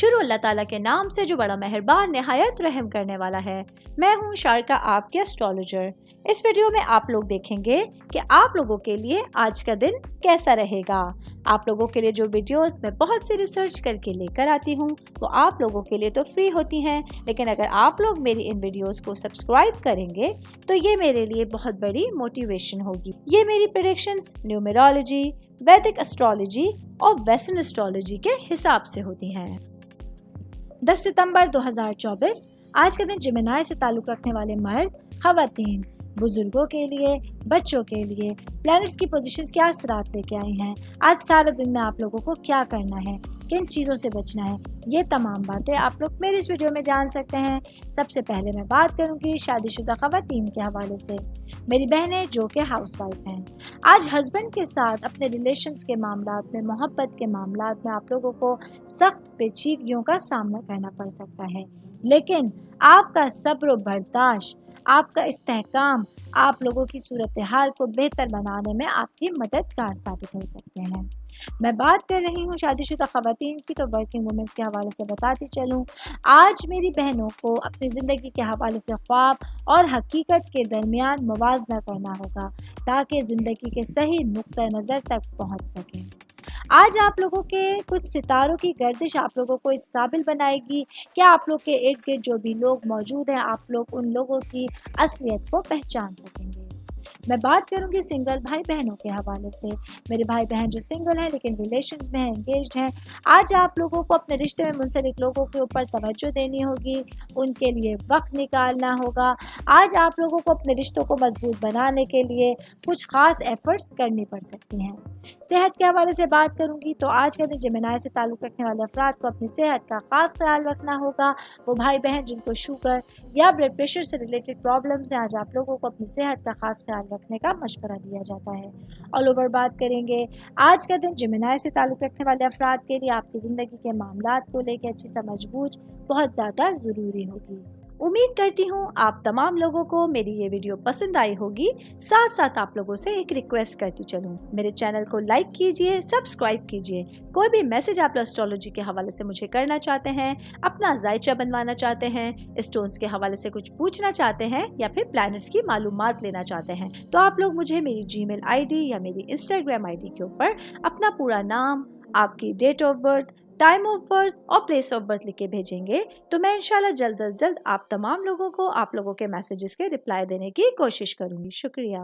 शुरू अल्लाह ताला के नाम से जो बड़ा मेहरबान नहायत रहम करने वाला है। मैं हूँ शारका, आपके एस्ट्रोलॉजर। इस वीडियो में आप लोग देखेंगे कि आप लोगों के लिए आज का दिन कैसा रहेगा। आप लोगों के लिए जो वीडियोस मैं बहुत सी रिसर्च करके लेकर आती हूँ वो आप लोगों के लिए तो फ्री होती हैं, लेकिन अगर आप लोग मेरी इन वीडियोस को सब्सक्राइब करेंगे तो ये मेरे लिए बहुत बड़ी मोटिवेशन होगी। ये मेरी प्रेडिक्शंस न्यूमेरोलॉजी, वैदिक एस्ट्रोलॉजी और वेस्टर्न एस्ट्रोलॉजी के हिसाब से होती हैं। 10 सितंबर 2024 आज के दिन जिमिनाई से ताल्लुक रखने वाले मर्द, खवातीन, बुजुर्गों के लिए, बच्चों के लिए प्लैनेट्स की पोजीशंस क्या असरात लेके आई हैं। आज सारा दिन में आप लोगों को क्या करना है, किन चीज़ों से बचना है, ये तमाम बातें आप लोग मेरी इस वीडियो में जान सकते हैं। सबसे पहले मैं बात करूंगी शादीशुदा खवातीन के हवाले से। मेरी बहनें जो कि हाउसवाइफ हैं, आज हस्बैंड के साथ अपने रिलेशंस के मामलात में, मोहब्बत के मामलात में आप लोगों को सख्त पेचीदगियों का सामना करना पड़ सकता है, लेकिन आपका सब्र और बर्दाश्त, आपका इस्तेहकाम आप लोगों की सूरत हाल को बेहतर बनाने में आपकी मददगार साबित हो सकते हैं। मैं बात कर रही हूँ शादीशुदा खवातीन की, तो वर्किंग वुमेन्स के हवाले से बताती चलूँ। आज मेरी बहनों को अपनी ज़िंदगी के हवाले से ख्वाब और हकीकत के दरमियान मुवाजना करना होगा ताकि ज़िंदगी के सही नुक्ता नज़र तक पहुँच सकें। आज आप लोगों के कुछ सितारों की गर्दिश आप लोगों को इस काबिल बनाएगी कि आप लोग के इर्द गिर्द जो भी लोग मौजूद हैं, आप लोग उन लोगों की असलियत को पहचान सकेंगे। मैं बात करूंगी सिंगल भाई बहनों के हवाले से। मेरे भाई बहन जो सिंगल हैं लेकिन रिलेशंस में हैं, एंगेज्ड हैं, आज आप लोगों को अपने रिश्ते में मुंसलिक लोगों के ऊपर तवज्जो देनी होगी, उनके लिए वक्त निकालना होगा। आज आप लोगों को अपने रिश्तों को मजबूत बनाने के लिए कुछ खास एफर्ट्स करनी पड़ सकती हैं। सेहत के हवाले से बात करूंगी तो आज के दिन जिमिनाई से ताल्लुक़ रखने वाले अफराद को अपनी सेहत का खास ख्याल रखना होगा। वो भाई बहन जिनको शुगर या ब्लड प्रेशर से रिलेटेड प्रॉब्लम्स हैं, आज आप लोगों को अपनी सेहत का खास ख्याल रखने का मशवरा दिया जाता है। ऑल ओवर बात करेंगे, आज का दिन जिमिनाई से ताल्लुक़ रखने वाले अफराद के लिए आपकी ज़िंदगी के मामलात को लेकर अच्छी समझबूझ बहुत ज़्यादा ज़रूरी होगी। उम्मीद करती हूँ आप तमाम लोगों को मेरी ये वीडियो पसंद आई होगी। साथ साथ आप लोगों से एक रिक्वेस्ट करती चलूँ, मेरे चैनल को लाइक कीजिए, सब्सक्राइब कीजिए। कोई भी मैसेज आप एस्ट्रोलॉजी के हवाले से मुझे करना चाहते हैं, अपना जायचा बनवाना चाहते हैं, स्टोन्स के हवाले से कुछ पूछना चाहते हैं या फिर प्लैनेट्स की मालूमात लेना चाहते हैं, तो आप लोग मुझे मेरी जीमेल आईडी या मेरी इंस्टाग्राम आईडी के ऊपर अपना पूरा नाम, आपकी date of birth, time of birth और प्लेस ऑफ बर्थ लिख के भेजेंगे तो मैं इंशाल्लाह जल्द अज जल्द आप तमाम लोगों को आप लोगों के मैसेजेस के रिप्लाई देने की कोशिश करूंगी। शुक्रिया।